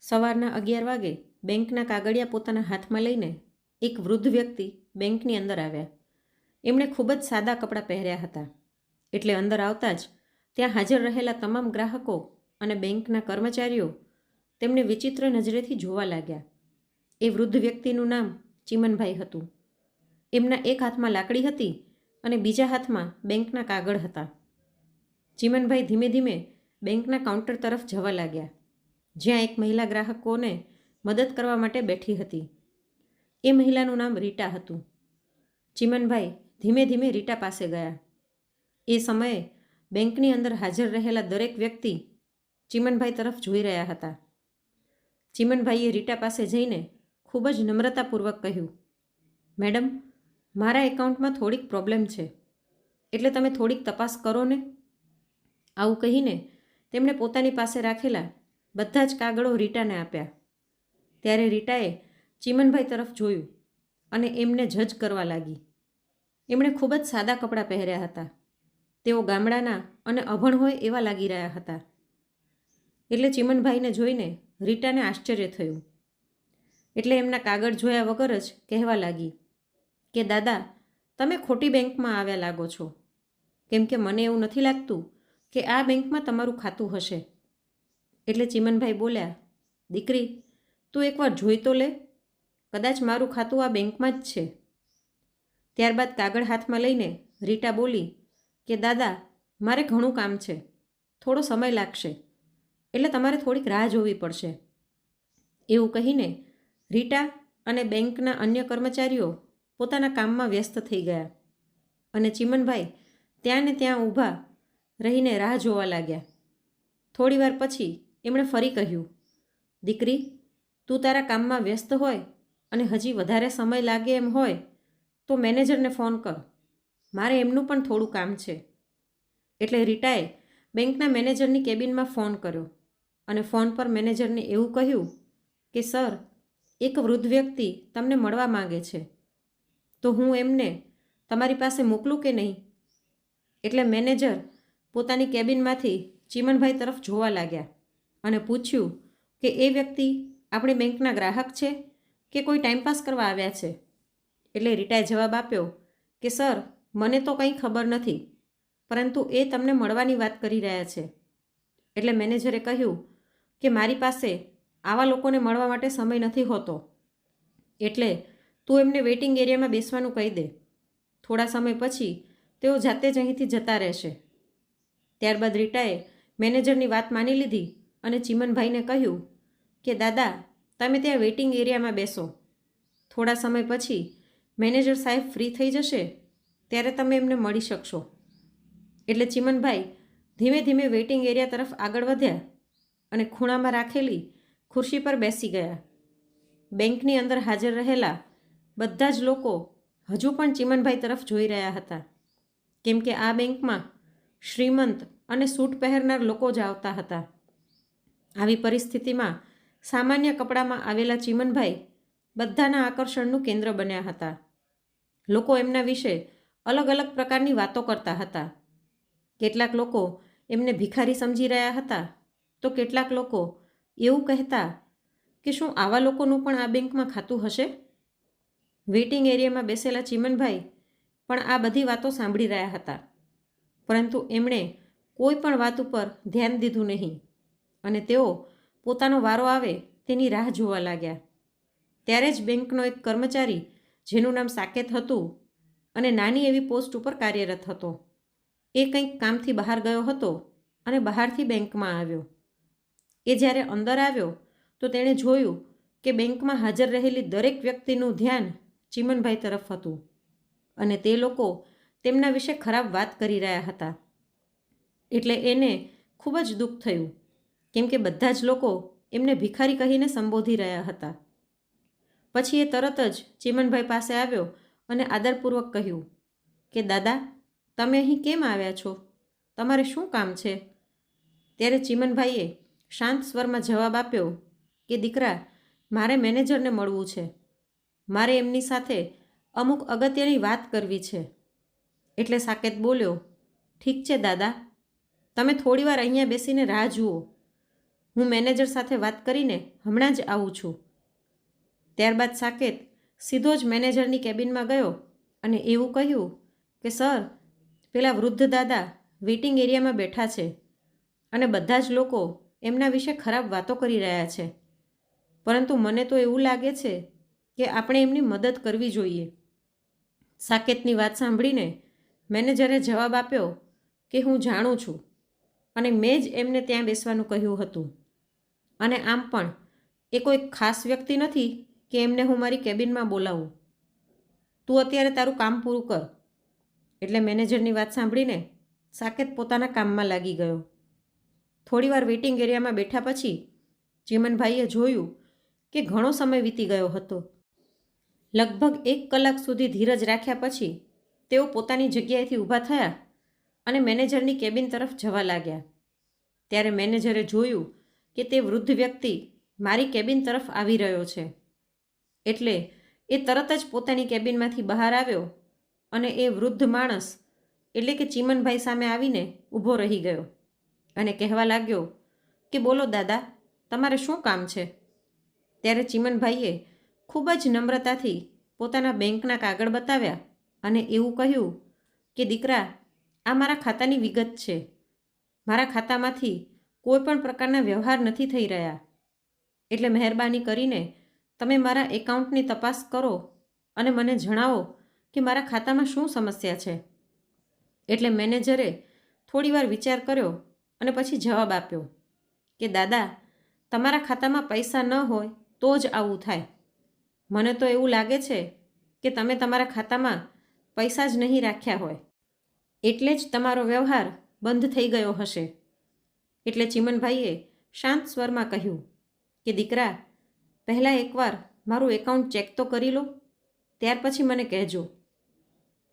સવારના 11 વાગે બેંકના કાગળિયા પોતાના હાથમાં લઈને એક વૃદ્ધ વ્યક્તિ બેંકની અંદર આવ્યા. એમણે ખૂબ જ સાદા કપડાં પહેર્યા હતા. એટલે અંદર આવતા જ ત્યાં હાજર રહેલા તમામ ગ્રાહકો અને બેંકના કર્મચારીઓ તેમને વિચિત્ર નજરેથી જોવા લાગ્યા. એ વૃદ્ધ વ્યક્તિનું નામ ચીમનભાઈ હતું. એમના એક હાથમાં લાકડી હતી અને બીજા હાથમાં બેંકના કાગળ હતા. ચીમનભાઈ ધીમે ધીમે બેંકના કાઉન્ટર તરફ જવા લાગ્યા, જ્યાં એક મહિલા ગ્રાહકોને મદદ કરવા માટે બેઠી હતી. એ મહિલાનું નામ રીટા હતું. ચીમનભાઈ ધીમે ધીમે રીટા પાસે ગયા. એ સમયે બેંકની અંદર હાજર રહેલા દરેક વ્યક્તિ ચીમનભાઈ તરફ જોઈ રહ્યા હતા. ચીમનભાઈએ રીટા પાસે જઈને ખૂબ જ નમ્રતાપૂર્વક કહ્યું, મેડમ, મારા એકાઉન્ટમાં થોડીક પ્રોબ્લેમ છે, એટલે તમે થોડીક તપાસ કરો ને. આવું કહીને તેમણે પોતાની પાસે રાખેલા બધા જ કાગળો રીટાને આપ્યા. ત્યારે રીટાએ ચીમનભાઈ તરફ જોયું અને એમને જજ કરવા લાગી. એમણે ખૂબ જ સાદા કપડાં પહેર્યા હતા. તેઓ ગામડાના અને અભણ હોય એવા લાગી રહ્યા હતા. એટલે ચીમનભાઈને જોઈને રીટાને આશ્ચર્ય થયું. એટલે એમના કાગળ જોયા વગર જ કહેવા લાગી કે દાદા, તમે ખોટી બેંકમાં આવ્યા લાગો છો, કેમ કે મને એવું નથી લાગતું કે આ બેંકમાં તમારું ખાતું હશે. એટલે ચીમનભાઈ બોલ્યા, દીકરી, તું એકવાર જોઈ તો લે, કદાચ મારું ખાતું આ બેંકમાં જ છે. ત્યારબાદ કાગળ હાથમાં લઈને રીટા બોલી કે દાદા, મારે ઘણું કામ છે, થોડો સમય લાગશે, એટલે તમારે થોડીક રાહ જોવી પડશે. એવું કહીને રીટા અને બેંકના અન્ય કર્મચારીઓ પોતાના કામમાં વ્યસ્ત થઈ ગયા અને ચીમનભાઈ ત્યાં ને ત્યાં ઊભા રહીને રાહ જોવા લાગ્યા. થોડીવાર પછી એમણે ફરી કહ્યું, દીકરી, તું તારા કામમાં વ્યસ્ત હોય અને હજી વધારે સમય લાગે એમ હોય તો મેનેજરને ફોન કર, મારે એમનું પણ થોડું કામ છે. એટલે રીટાએ બેંકના મેનેજરની કેબિનમાં ફોન કર્યો અને ફોન પર મેનેજરને એવું કહ્યું કે સર, એક વૃદ્ધ વ્યક્તિ તમને મળવા માંગે છે, તો હું એમને તમારી પાસે મોકલું કે નહીં. એટલે મેનેજર પોતાની કેબિનમાંથી ચીમનભાઈ તરફ જોવા લાગ્યા અને પૂછ્યું કે એ વ્યક્તિ આપણી બેંકના ગ્રાહક છે કે કોઈ ટાઈમપાસ કરવા આવ્યા છે. એટલે રીટાએ જવાબ આપ્યો કે સર, મને તો કંઈ ખબર નથી, પરંતુ એ તમને મળવાની વાત કરી રહ્યા છે. એટલે મેનેજરે કહ્યું કે મારી પાસે આવા લોકોને મળવા માટે સમય નથી હોતો, એટલે તું એમને વેઇટિંગ એરિયામાં બેસવાનું કહી દે. થોડા સમય પછી તેઓ જાતે જ અહીંથી જતા રહેશે. ત્યારબાદ રીટાએ મેનેજરની વાત માની લીધી અને ચીમનભાઈને કહ્યું કે દાદા, તમે ત્યાં વેઇટિંગ એરિયામાં બેસો. થોડા સમય પછી મેનેજર સાહેબ ફ્રી થઈ જશે ત્યારે તમે એમને મળી શકશો. એટલે ચીમનભાઈ ધીમે ધીમે વેઇટિંગ એરિયા તરફ આગળ વધ્યા અને ખૂણામાં રાખેલી ખુરશી પર બેસી ગયા. બેંકની અંદર હાજર રહેલા બધા જ લોકો હજુ પણ ચીમનભાઈ તરફ જોઈ રહ્યા હતા, કેમ કે આ બેંકમાં શ્રીમંત અને સૂટ પહેરનાર લોકો જ આવતા હતા. આવી પરિસ્થિતિમાં સામાન્ય કપડામાં આવેલા ચીમનભાઈ બધાના આકર્ષણનું કેન્દ્ર બન્યા હતા. લોકો એમના વિશે અલગ અલગ પ્રકારની વાતો કરતા હતા. કેટલાક લોકો એમને ભિખારી સમજી રહ્યા હતા, તો કેટલાક લોકો એવું કહેતા કે શું આવા લોકોનું પણ આ બેંકમાં ખાતું હશે. વેઇટિંગ એરિયામાં બેસેલા ચીમનભાઈ પણ આ બધી વાતો સાંભળી રહ્યા હતા, પરંતુ એમણે કોઈ પણ વાત ઉપર ધ્યાન દીધું નહીં અને તેઓ પોતાનો વારો આવે તેની રાહ જોવા લાગ્યા. ત્યારે જ બેંકનો એક કર્મચારી, જેનું નામ સાકેત હતું અને નાની એવી પોસ્ટ ઉપર કાર્યરત હતો, એ કંઈક કામથી બહાર ગયો હતો અને બહારથી બેંકમાં આવ્યો. એ જ્યારે અંદર આવ્યો તો તેણે જોયું કે બેંકમાં હાજર રહેલી દરેક વ્યક્તિનું ધ્યાન ચીમનભાઈ તરફ હતું અને તે લોકો તેમના વિશે ખરાબ વાત કરી રહ્યા હતા. એટલે એને ખૂબ જ દુઃખ થયું, કેમ કે બધા જ લોકો એમને ભિખારી કહીને સંબોધી રહ્યા હતા. પછી એ તરત જ ચીમનભાઈ પાસે આવ્યો અને આદરપૂર્વક કહ્યું કે દાદા, તમે અહીં કેમ આવ્યા છો? તમારે શું કામ છે? ત્યારે ચીમનભાઈએ શાંત સ્વરમાં જવાબ આપ્યો કે દીકરા, મારે મેનેજરને મળવું છે, મારે એમની સાથે અમુક અગત્યની વાત કરવી છે. એટલે સાકેત બોલ્યો, ઠીક છે દાદા, તમે થોડીવાર અહીંયા બેસીને રાહ જુઓ, હું મેનેજર સાથે વાત કરીને હમણાં જ આવું છું. ત્યારબાદ સાકેત સીધો જ મેનેજરની કેબિનમાં ગયો અને એવું કહ્યું કે સર, પેલા વૃદ્ધ દાદા વેઇટિંગ એરિયામાં બેઠા છે અને બધા જ લોકો એમના વિશે ખરાબ વાતો કરી રહ્યા છે, પરંતુ મને તો એવું લાગે છે કે આપણે એમની મદદ કરવી જોઈએ. સાકેતની વાત સાંભળીને મેનેજરે જવાબ આપ્યો કે હું જાણું છું અને મેં જ એમને ત્યાં બેસવાનું કહ્યું હતું, અને આમ પણ એ કોઈ ખાસ વ્યક્તિ નથી કે એમને હું મારી કેબિનમાં બોલાવું. તું અત્યારે તારું કામ પૂરું કર. એટલે મેનેજરની વાત સાંભળીને સાકેત પોતાના કામમાં લાગી ગયો. થોડીવાર વેઇટિંગ એરિયામાં બેઠા પછી ચીમનભાઈએ જોયું કે ઘણો સમય વીતી ગયો હતો. લગભગ 1 કલાક સુધી ધીરજ રાખ્યા પછી તેઓ પોતાની જગ્યાએથી ઊભા થયા અને મેનેજરની કેબિન તરફ જવા લાગ્યા. ત્યારે મેનેજરે જોયું કે તે વૃદ્ધ વ્યક્તિ મારી કેબિન તરફ આવી રહ્યો છે. એટલે એ તરત જ પોતાની કેબિનમાંથી બહાર આવ્યો અને એ વૃદ્ધ માણસ એટલે કે ચીમનભાઈ સામે આવીને ઊભો રહી ગયો અને કહેવા લાગ્યો કે બોલો દાદા, તમારે શું કામ છે? ત્યારે ચીમનભાઈએ ખૂબ જ નમ્રતાથી પોતાના બેંકના કાગળ બતાવ્યા અને એવું કહ્યું કે દીકરા, આ મારા ખાતાની વિગત છે. મારા ખાતામાંથી કોઈ પણ પ્રકારના વ્યવહાર નથી થઈ રહ્યા, એટલે મહેરબાની કરીને તમે મારા એકાઉન્ટની તપાસ કરો અને મને જણાવો કે મારા ખાતામાં શું સમસ્યા છે. એટલે મેનેજરે થોડીવાર વિચાર કર્યો અને પછી જવાબ આપ્યો કે દાદા, તમારા ખાતામાં પૈસા ન હોય તો જ આવું થાય. મને તો એવું લાગે છે કે તમે તમારા ખાતામાં પૈસા જ નહીં રાખ્યા હોય, એટલે જ તમારો વ્યવહાર બંધ થઈ ગયો હશે. એટલે ચીમનભાઈએ શાંત સ્વરમાં કહ્યું કે દીકરા, પહેલાં એકવાર મારું એકાઉન્ટ ચેક તો કરી લો, ત્યાર પછી મને કહેજો.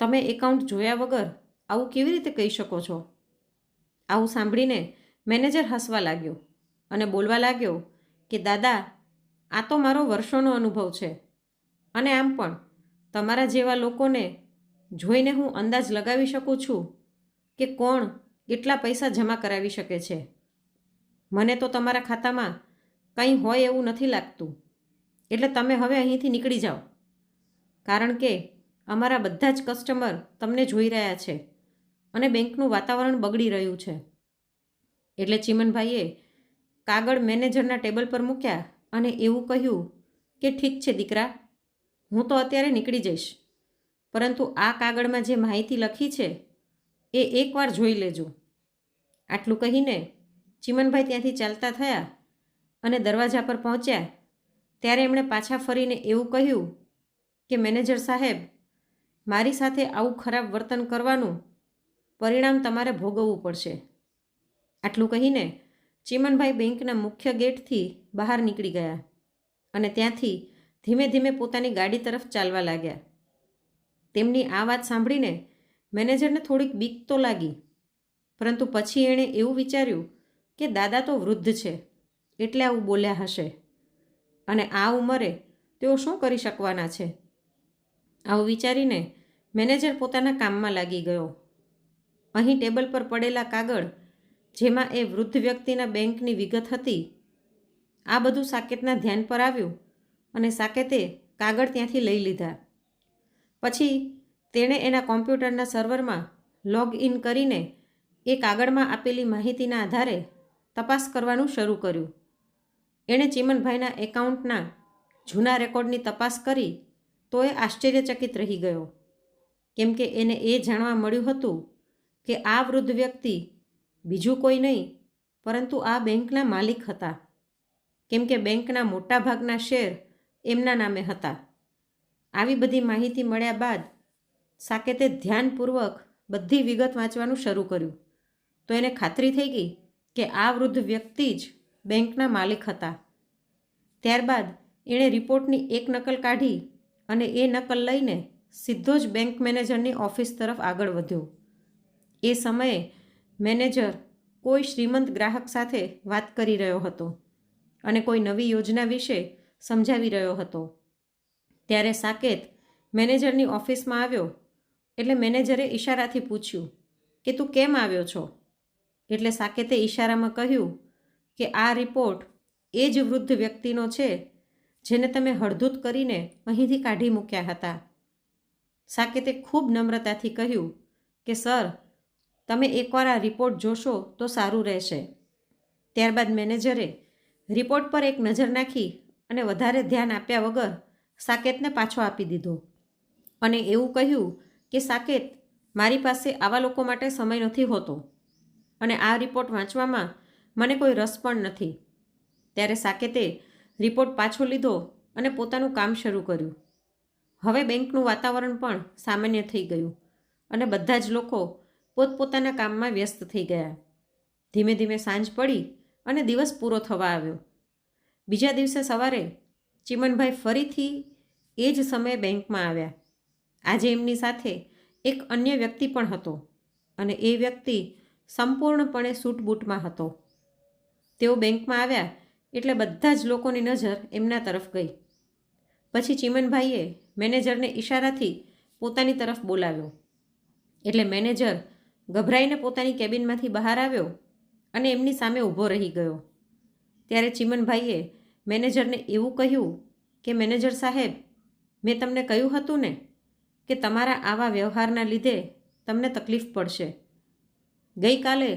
તમે એકાઉન્ટ જોયા વગર આવું કેવી રીતે કહી શકો છો? આવું સાંભળીને મેનેજર હસવા લાગ્યો અને બોલવા લાગ્યો કે દાદા, આ તો મારો વર્ષોનો અનુભવ છે, અને આમ પણ તમારા જેવા લોકોને જોઈને હું અંદાજ લગાવી શકું છું કે કોણ કેટલા પૈસા જમા કરાવી શકે છે. મને તો તમારા ખાતામાં કંઈ હોય એવું નથી લાગતું. એટલે તમે હવે અહીંથી નીકળી જાઓ, કારણ કે અમારા બધા જ કસ્ટમર તમને જોઈ રહ્યા છે અને બેંકનું વાતાવરણ બગડી રહ્યું છે. એટલે ચીમનભાઈએ કાગળ મેનેજરના ટેબલ પર મૂક્યા અને એવું કહ્યું કે ઠીક છે દીકરા, હું તો અત્યારે નીકળી જઈશ, પરંતુ આ કાગળમાં જે માહિતી લખી છે એ એકવાર જોઈ લેજો. આટલું કહીને ચીમનભાઈ ત્યાંથી ચાલતા થયા અને દરવાજા પર પહોંચ્યા ત્યારે એમણે પાછા ફરીને એવું કહ્યું કે મેનેજર સાહેબ, મારી સાથે આવું ખરાબ વર્તન કરવાનું પરિણામ તમારે ભોગવવું પડશે. આટલું કહીને ચીમનભાઈ બેંકના મુખ્ય ગેટથી બહાર નીકળી ગયા અને ત્યાંથી ધીમે ધીમે પોતાની ગાડી તરફ ચાલવા લાગ્યા. તેમની આ વાત સાંભળીને મેનેજરને થોડીક બીક તો લાગી, પરંતુ પછી એણે એવું વિચાર્યું કે દાદા તો વૃદ્ધ છે એટલે આવું બોલ્યા હશે, અને આ ઉંમરે તેઓ શું કરી શકવાના છે. આવું વિચારીને મેનેજર પોતાના કામમાં લાગી ગયો. અહીં ટેબલ પર પડેલા કાગળ, જેમાં એ વૃદ્ધ વ્યક્તિના બેંકની વિગત હતી, આ બધું સાકેતના ધ્યાન પર આવ્યું અને સાકેતે કાગળ ત્યાંથી લઈ લીધા. પછી તેણે એના કોમ્પ્યુટરના સર્વરમાં લોગ ઇન કરીને એ કાગળમાં આપેલી માહિતીના આધારે તપાસ કરવાનું શરૂ કર્યું. એણે ચીમનભાઈના એકાઉન્ટના જૂના રેકોર્ડની તપાસ કરી તો એ આશ્ચર્યચકિત રહી ગયો, કેમ કે એને એ જાણવા મળ્યું હતું કે આ વૃદ્ધ વ્યક્તિ બીજું કોઈ નહીં પરંતુ આ બેંકના માલિક હતા, કેમ કે બેંકના મોટાભાગના શેર એમના નામે હતા. આવી બધી માહિતી મળ્યા બાદ સાકેતે ધ્યાનપૂર્વક બધી વિગત વાંચવાનું શરૂ કર્યું તો એને ખાતરી થઈ ગઈ કે આ વૃદ્ધ વ્યક્તિ જ બેંકના માલિક હતા. ત્યારબાદ એણે રિપોર્ટની એક નકલ કાઢી અને એ નકલ લઈને સીધો જ બેંક મેનેજરની ઓફિસ તરફ આગળ વધ્યો. એ સમયે મેનેજર કોઈ શ્રીમંત ગ્રાહક સાથે વાત કરી રહ્યો હતો અને કોઈ નવી યોજના વિશે સમજાવી રહ્યો હતો. ત્યારે સાકેત મેનેજરની ઓફિસમાં આવ્યો એટલે મેનેજરે ઈશારાથી પૂછ્યું કે તું કેમ આવ્યો છો? એટલે સાકેતે ઈશારામાં કહ્યું કે આ રિપોર્ટ એ જ વૃદ્ધ વ્યક્તિનો છે જેને તમે હળધૂત કરીને અહીંથી કાઢી મૂક્યા હતા. સાકેતે ખૂબ નમ્રતાથી કહ્યું કે સર, તમે એકવાર આ રિપોર્ટ જોશો તો સારું રહેશે. ત્યારબાદ મેનેજરે રિપોર્ટ પર એક નજર નાખી અને વધારે ધ્યાન આપ્યા વગર સાકેતને પાછો આપી દીધો અને એવું કહ્યું કે સાકેત, મારી પાસે આવા લોકો માટે સમય નથી હોતો અને આ રિપોર્ટ વાંચવામાં મને કોઈ રસ પણ નથી. ત્યારે સાકેતે રિપોર્ટ પાછો લીધો અને પોતાનું કામ શરૂ કર્યું. હવે બેંકનું વાતાવરણ પણ સામાન્ય થઈ ગયું અને બધા જ લોકો પોતપોતાના કામમાં વ્યસ્ત થઈ ગયા. ધીમે ધીમે સાંજ પડી અને દિવસ પૂરો થવા આવ્યો. બીજા દિવસે સવારે ચીમનભાઈ ફરીથી એ જ સમયે બેંકમાં આવ્યા. આજે એમની સાથે એક અન્ય વ્યક્તિ પણ હતો અને એ વ્યક્તિ સંપૂર્ણપણે સૂટ બૂટમાં હતો. તેઓ બેંકમાં આવ્યા એટલે બધા જ લોકોની નજર એમના તરફ ગઈ. પછી ચીમનભાઈએ મેનેજરને ઈશારાથી પોતાની તરફ બોલાવ્યો એટલે મેનેજર ગભરાઈને પોતાની કેબિનમાંથી બહાર આવ્યો અને એમની સામે ઊભો રહી ગયો. ત્યારે ચીમનભાઈએ મેનેજરને એવું કહ્યું કે મેનેજર સાહેબ, મેં તમને કહ્યું હતું ને કે તમારા આવા વ્યવહારના લીધે તમને તકલીફ પડશે. ગઈકાલે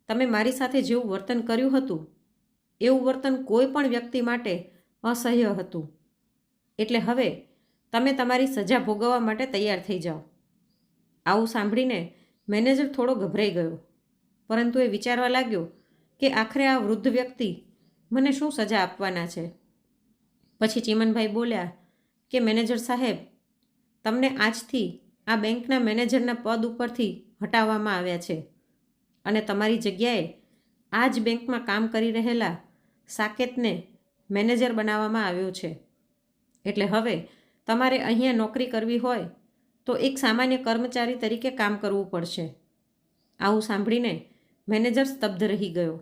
તમે મારી સાથે જેવું વર્તન કર્યું હતું એવું વર્તન કોઈ પણ વ્યક્તિ માટે અસહ્ય હતું. એટલે હવે તમે તમારી સજા ભોગવવા માટે તૈયાર થઈ જાઓ. આવું સાંભળીને મેનેજર થોડો ગભરાઈ ગયો, પરંતુ એ વિચારવા લાગ્યો કે આખરે આ વૃદ્ધ વ્યક્તિ મને શું સજા આપવાના છે. પછી ચીમનભાઈ બોલ્યા કે મેનેજર સાહેબ, તમને આજથી આ બેંકના મેનેજરના પદ ઉપરથી હટાવવામાં આવ્યા છે અને તમારી જગ્યાએ આ જ બેંકમાં કામ કરી રહેલા સાકેતને મેનેજર બનાવવામાં આવ્યો છે. એટલે હવે તમારે અહીંયા નોકરી કરવી હોય તો એક સામાન્ય કર્મચારી તરીકે કામ કરવું પડશે. આવું સાંભળીને મેનેજર સ્તબ્ધ રહી ગયો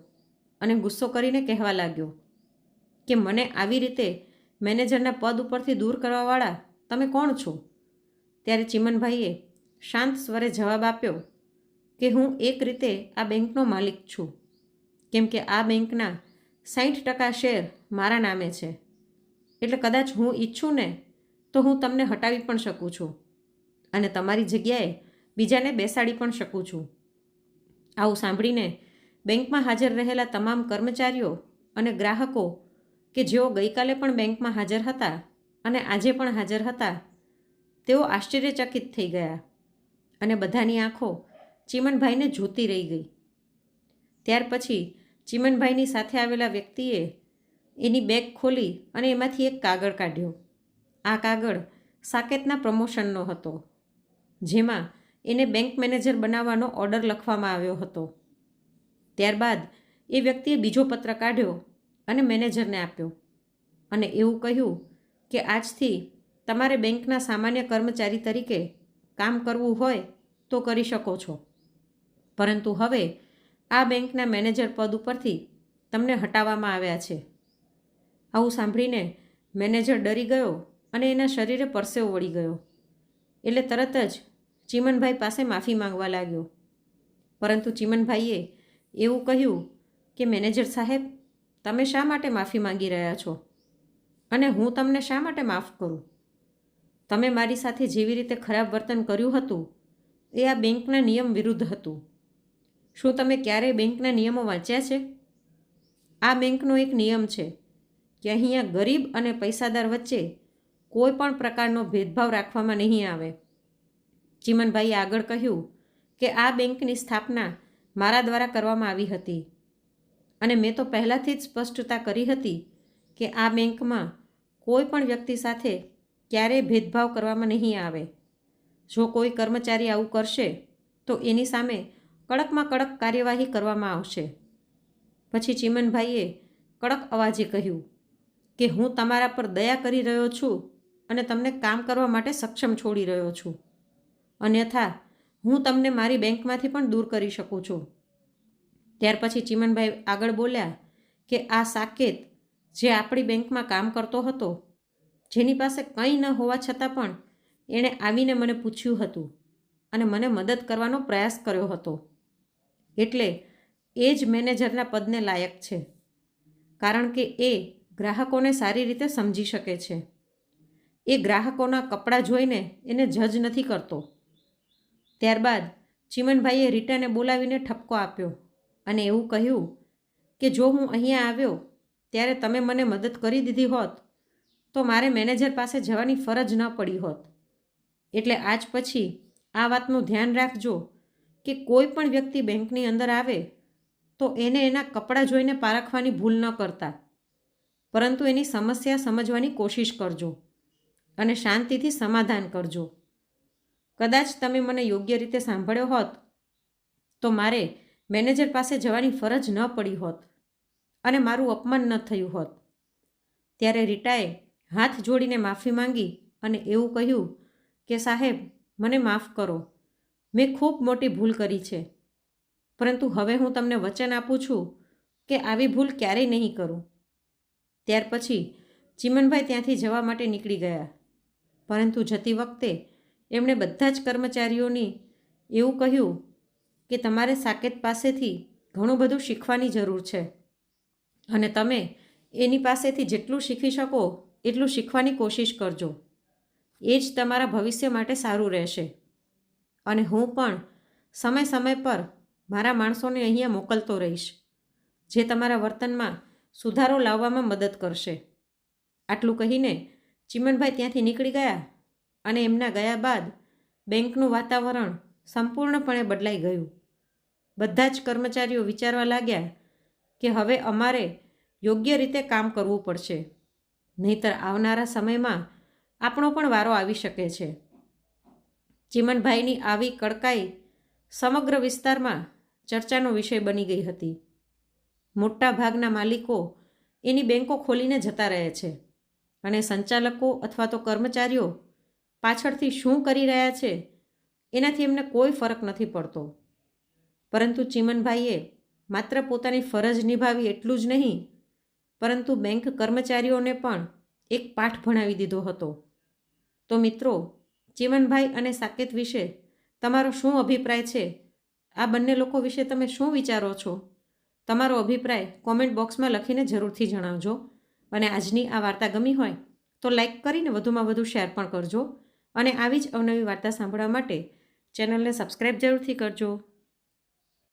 અને ગુસ્સો કરીને કહેવા લાગ્યો કે મને આવી રીતે મેનેજરના પદ ઉપરથી દૂર કરવાવાળા તમે કોણ છો? ત્યારે ચીમનભાઈએ શાંત સ્વરે જવાબ આપ્યો કે હું એક રીતે આ બેંકનો માલિક છું, કેમ કે આ બેંકના 60% શેર મારા નામે છે. એટલે કદાચ હું ઈચ્છું ને તો હું તમને હટાવી પણ શકું છું અને તમારી જગ્યાએ બીજાને બેસાડી પણ શકું છું. આવું સાંભળીને બેંકમાં હાજર રહેલા તમામ કર્મચારીઓ અને ગ્રાહકો કે જેઓ ગઈકાલે પણ બેંકમાં હાજર હતા અને આજે પણ હાજર હતા, તેઓ આશ્ચર્યચકિત થઈ ગયા અને બધાની આંખો ચીમનભાઈને જોતી રહી ગઈ. ત્યાર પછી ચીમનભાઈની સાથે આવેલા વ્યક્તિએ એની બેગ ખોલી અને એમાંથી એક કાગળ કાઢ્યો. આ કાગળ સાકેતના પ્રમોશનનો હતો, જેમાં એને બેંક મેનેજર બનાવવાનો ઓર્ડર લખવામાં આવ્યો હતો. ત્યારબાદ એ વ્યક્તિએ બીજો પત્ર કાઢ્યો અને મેનેજરને આપ્યો અને એવું કહ્યું કે આજથી તમારે બેંકના સામાન્ય કર્મચારી તરીકે કામ કરવું હોય તો કરી શકો છો, પરંતુ હવે આ બેંકના મેનેજર પદ ઉપરથી તમને હટાવવામાં આવ્યા છે. આવું સાંભળીને મેનેજર ડરી ગયો અને એના શરીરે પરસેવો વળી ગયો. એટલે તરત જ ચીમનભાઈ પાસે માફી માંગવા લાગ્યો, પરંતુ ચીમનભાઈએ એવું કહ્યું કે મેનેજર સાહેબ, તમે શા માટે માફી માંગી રહ્યા છો અને હું તમને શા માટે માફ કરું? તમે મારી સાથે જેવી રીતે ખરાબ વર્તન કર્યું હતું એ આ બેંકના નિયમ વિરુદ્ધ હતું. શું તમે ક્યારેય બેંકના નિયમો વાંચ્યા છે? આ બેંકનો એક નિયમ છે કે અહીંયા ગરીબ અને પૈસાદાર વચ્ચે કોઈ પણ પ્રકારનો ભેદભાવ રાખવામાં નહીં આવે. ચીમનભાઈએ આગળ કહ્યું કે આ બેંકની સ્થાપના મારા દ્વારા કરવામાં આવી હતી અને મેં તો પહેલાંથી જ સ્પષ્ટતા કરી હતી કે આ બેંકમાં કોઈ પણ વ્યક્તિ સાથે ક્યારેય ભેદભાવ કરવામાં નહીં આવે. જો કોઈ કર્મચારી આવું કરશે તો એની સામે કડકમાં કડક કાર્યવાહી કરવામાં આવશે. પછી ચીમનભાઈએ કડક અવાજે કહ્યું કે હું તમારા પર દયા કરી રહ્યો છું અને તમને કામ કરવા માટે સક્ષમ છોડી રહ્યો છું, અન્યથા હું તમને મારી બેંકમાંથી પણ દૂર કરી શકું છું. ત્યાર પછી ચીમનભાઈ આગળ બોલ્યા કે આ સાકેત જે આપણી બેંકમાં કામ કરતો હતો, જેની પાસે કંઈ ન હોવા છતાં પણ એણે આવીને મને પૂછ્યું હતું અને મને મદદ કરવાનો પ્રયાસ કર્યો હતો, એટલે એ જ મેનેજરના પદને લાયક છે. કારણ કે એ ગ્રાહકોને સારી રીતે સમજી શકે છે. એ ગ્રાહકોના કપડાં જોઈને એને જજ નથી કરતો. ત્યારબાદ ચીમનભાઈએ રીટાને બોલાવીને ઠપકો આપ્યો અને એવું કહ્યું કે જો હું અહીંયા આવ્યો ત્યારે તમે મને મદદ કરી દીધી હોત તો મારે મેનેજર પાસે જવાની ફરજ ન પડી હોત. એટલે આજ પછી આ વાતનું ધ્યાન રાખજો કે કોઈ પણ વ્યક્તિ બેંકની અંદર આવે તો એને એના કપડાં જોઈને પારખવાની ભૂલ ન કરતા, પરંતુ એની સમસ્યા સમજવાની કોશિશ કરજો અને શાંતિથી સમાધાન કરજો. કદાચ તમે મને યોગ્ય રીતે સાંભળ્યો હોત તો મારે મેનેજર પાસે જવાની ફરજ ન પડી હોત અને મારું અપમાન ન થયું હોત. ત્યારે રીટાએ હાથ જોડીને માફી માંગી અને એવું કહ્યું કે સાહેબ, મને માફ કરો, મેં ખૂબ મોટી ભૂલ કરી છે, પરંતુ હવે હું તમને વચન આપું છું કે આવી ભૂલ ક્યારેય નહીં કરું. ત્યાર પછી ચીમનભાઈ ત્યાંથી જવા માટે નીકળી ગયા, પરંતુ જતી વખતે એમણે બધા જ કર્મચારીઓને એવું કહ્યું કે તમારે સાકેત પાસેથી ઘણું બધું શીખવાની જરૂર છે અને તમે એની પાસેથી જેટલું શીખી શકો એટલું શીખવાની કોશિશ કરજો. એ જ તમારા ભવિષ્ય માટે સારું રહેશે. અને હું પણ સમય સમય પર મારા માણસોને અહીંયા મોકલતો રહીશ, જે તમારા વર્તનમાં સુધારો લાવવામાં મદદ કરશે. આટલું કહીને ચીમનભાઈ ત્યાંથી નીકળી ગયા અને એમના ગયા બાદ બેંકનું વાતાવરણ સંપૂર્ણપણે બદલાઈ ગયું. બધા જ કર્મચારીઓ વિચારવા લાગ્યા કે હવે અમારે યોગ્ય રીતે કામ કરવું પડશે, નહીંતર આવનારા સમયમાં આપણો પણ વારો આવી શકે છે. ચીમનભાઈની આવી કડકાઈ સમગ્ર વિસ્તારમાં ચર્ચાનો વિષય બની ગઈ હતી. મોટા ભાગના માલિકો એની બેંકો ખોલીને જતા રહે છે અને સંચાલકો અથવા તો કર્મચારીઓ પાછળથી શું કરી રહ્યા છે એનાથી એમને કોઈ ફરક નથી પડતો. પરંતુ ચીમનભાઈએ માત્ર પોતાની ફરજ નિભાવી એટલું જ નહીં, પરંતુ બેંક કર્મચારીઓને પણ એક પાઠ ભણાવી દીધો હતો. તો મિત્રો, ચીમનભાઈ અને સાકેત વિશે તમારો શું અભિપ્રાય છે? આ બંને લોકો વિશે તમે શું વિચારો છો? તમારો અભિપ્રાય કોમેન્ટ બોક્સમાં લખીને જરૂરથી જણાવજો. અને આજની આ વાર્તા ગમી હોય તો લાઈક કરીને વધુમાં વધુ શેર પણ કરજો અને આવી જ અવનવી વાર્તા સાંભળવા માટે ચેનલને સબસ્ક્રાઈબ જરૂરથી કરજો.